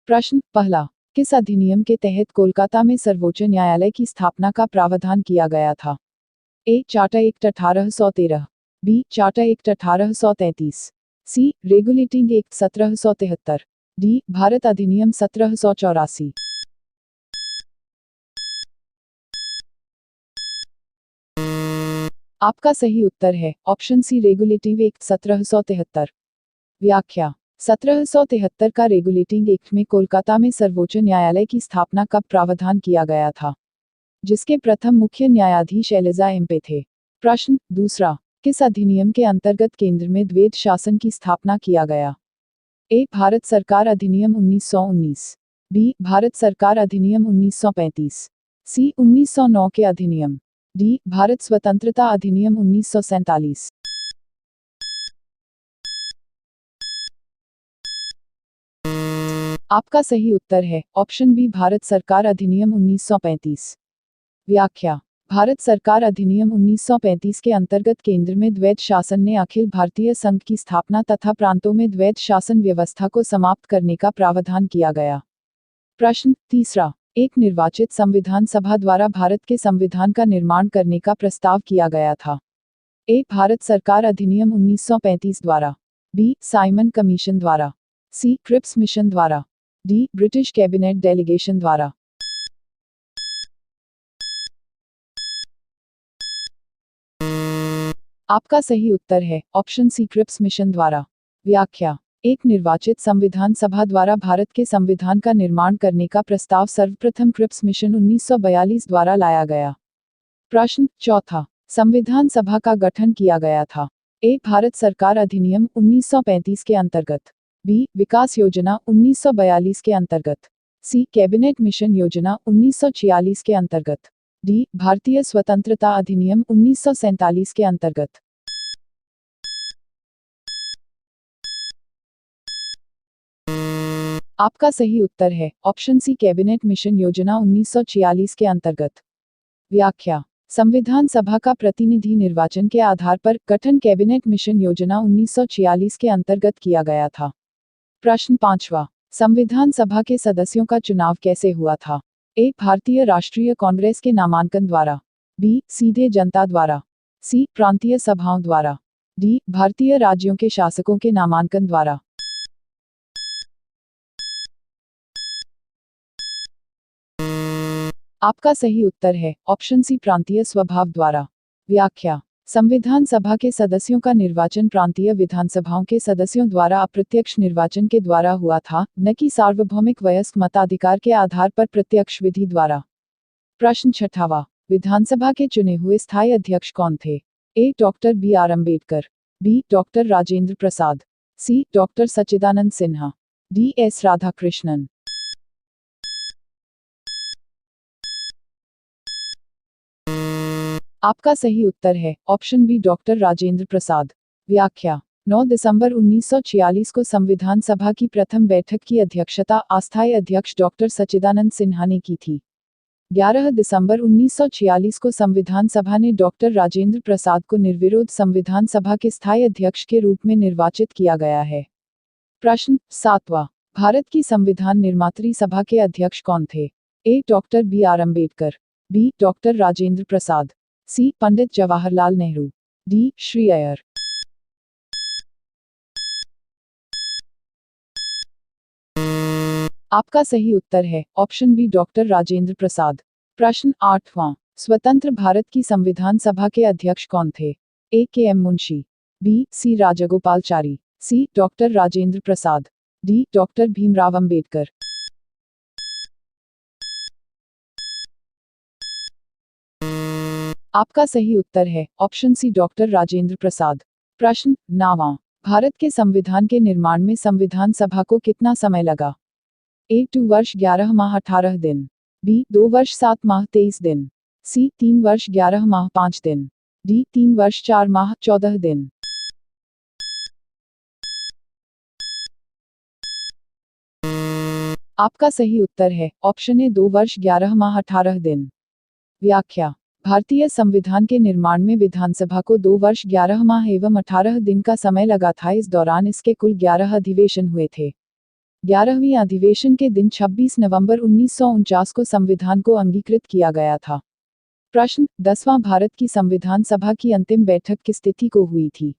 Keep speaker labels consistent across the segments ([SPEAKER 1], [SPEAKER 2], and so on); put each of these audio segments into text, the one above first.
[SPEAKER 1] प्रश्न पहला, किस अधिनियम के तहत कोलकाता में सर्वोच्च न्यायालय की स्थापना का प्रावधान किया गया था? A. Charter act 1813, B. Charter act 1833, C. Regulating act 1773, D. Bharat अधिनियम 1784। आपका सही उत्तर है ऑप्शन सी रेगुलेटिंग एक्ट 1773। व्याख्या 1773 का रेगुलेटिंग एक्ट में कोलकाता में सर्वोच्च न्यायालय की स्थापना का प्रावधान किया गया था, जिसके प्रथम मुख्य न्यायाधीश एलिजा एम्पे थे। प्रश्न दूसरा, किस अधिनियम के अंतर्गत केंद्र में द्वैध शासन की स्थापना किया गया? ए. भारत सरकार अधिनियम 1919, बी. भारत सरकार अधिनियम 1935, सी. 1909 के अधिनियम, डी. भारत स्वतंत्रता अधिनियम 1947। आपका सही उत्तर है ऑप्शन बी भारत सरकार अधिनियम 1935। व्याख्या भारत सरकार अधिनियम 1935 के अंतर्गत केंद्र में द्वैध शासन ने अखिल भारतीय संघ की स्थापना तथा प्रांतों में द्वैध शासन व्यवस्था को समाप्त करने का प्रावधान किया गया। प्रश्न तीसरा, एक निर्वाचित संविधान सभा द्वारा भारत के संविधान का निर्माण करने का प्रस्ताव किया गया था। ए. भारत सरकार अधिनियम 1935 द्वारा, बी. साइमन कमीशन द्वारा, सी. क्रिप्स मिशन द्वारा, डी. ब्रिटिश कैबिनेट डेलीगेशन द्वारा। आपका सही उत्तर है ऑप्शन सी क्रिप्स मिशन द्वारा। व्याख्या एक निर्वाचित संविधान सभा द्वारा भारत के संविधान का निर्माण करने का प्रस्ताव सर्वप्रथम क्रिप्स मिशन 1942 द्वारा लाया गया। प्रश्न चौथा, संविधान सभा का गठन किया गया था। ए. भारत सरकार अधिनियम 1935 के अंतर्गत, बी. विकास योजना 1942 के अंतर्गत, सी. कैबिनेट मिशन योजना 1946 के अंतर्गत, डी. भारतीय स्वतंत्रता अधिनियम 1947 के अंतर्गत। आपका सही उत्तर है ऑप्शन सी कैबिनेट मिशन योजना 1946 के अंतर्गत। व्याख्या संविधान सभा का प्रतिनिधि निर्वाचन के आधार पर गठन कैबिनेट मिशन योजना 1946 के अंतर्गत किया गया था। प्रश्न पांचवा, संविधान सभा के सदस्यों का चुनाव कैसे हुआ था? ए. भारतीय राष्ट्रीय कांग्रेस के नामांकन द्वारा, बी. सीधे जनता द्वारा, सी. प्रांतीय सभाओं द्वारा, डी. भारतीय राज्यों के शासकों के नामांकन द्वारा। आपका सही उत्तर है ऑप्शन सी प्रांतीय स्वभाव द्वारा। व्याख्या संविधान सभा के सदस्यों का निर्वाचन प्रांतीय विधानसभाओं के सदस्यों द्वारा अप्रत्यक्ष निर्वाचन के द्वारा हुआ था, न कि सार्वभौमिक वयस्क मताधिकार के आधार पर प्रत्यक्ष विधि द्वारा। प्रश्न छठावा, विधानसभा के चुने हुए स्थायी अध्यक्ष कौन थे? A. Doctor B. R. Ambedkar, B. Doctor Rajendra Prasad, C. Doctor Sachchidanand Sinha, D. S. Radhakrishnan. आपका सही उत्तर है option B doctor Rajendra Prasad. व्याख्या 9 दिसंबर 1946 को संविधान सभा की प्रथम बैठक की अध्यक्षता अस्थायी अध्यक्ष डॉक्टर सच्चिदानंद सिन्हा ने की थी। 11 दिसंबर 1946 को संविधान सभा ने डॉक्टर राजेंद्र प्रसाद को निर्विरोध संविधान सभा के स्थायी अध्यक्ष के रूप में निर्वाचित किया गया है। प्रश्न सातवां, भारत की संविधान निर्मात्री सभा के अध्यक्ष कौन थे? A. Doctor B. R. Ambedkar, B. Doctor Rajendra Prasad, C. Pandit Jawaharlal Nehru, D. Shri Iyer. आपका सही उत्तर है option B doctor Rajendra Prasad. प्रश्न आठवां, स्वतंत्र भारत की संविधान सभा के अध्यक्ष कौन थे? ए. के. एम. मुंशी, बी. सी. राजगोपालचारी, सी. डॉक्टर राजेंद्र प्रसाद, डी. डॉक्टर भीमराव अंबेडकर। आपका सही उत्तर है option C doctor Rajendra Prasad. प्रश्न नौवां, भारत के संविधान के निर्माण में संविधान सभा को कितना समय लगा? ए. 2 वर्ष 11 माह 18 दिन, बी. 2 वर्ष 7 माह 23 दिन, सी. 3 वर्ष 11 माह 5 दिन, डी. 3 वर्ष 4 माह 14 दिन। आपका सही उत्तर है ऑप्शन ए 2 वर्ष 11 माह 18 दिन। व्याख्या भारतीय संविधान के निर्माण में विधानसभा को 2 वर्ष 11 माह एवं 18 दिन का समय लगा था। इस दौरान इसके कुल 11 अधिवेशन हुए थे। 11वीं अधिवेशन के दिन 26 नवंबर 1949 को संविधान को अंगीकृत किया गया था। प्रश्न, 10वां भारत की संविधान सभा की अंतिम बैठक किस तिथि को हुई थी?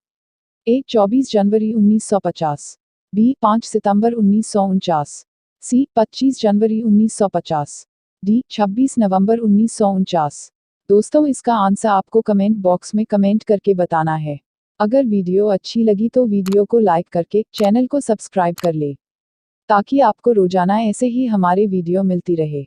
[SPEAKER 1] ए. 24 जनवरी 1950, बी. 5 सितंबर 1949, सी. 25 जनवरी 1950, डी. 26 नवंबर 1949। दोस्तों, इसका आंसर आपको कमेंट बॉक्स में कमेंट करके बताना है। अगर वीडियो अच्छी लगी तो वीडियो को लाइक करके चैनल को सब्सक्राइब कर ले, ताकि आपको रोजाना ऐसे ही हमारे वीडियो मिलती रहे।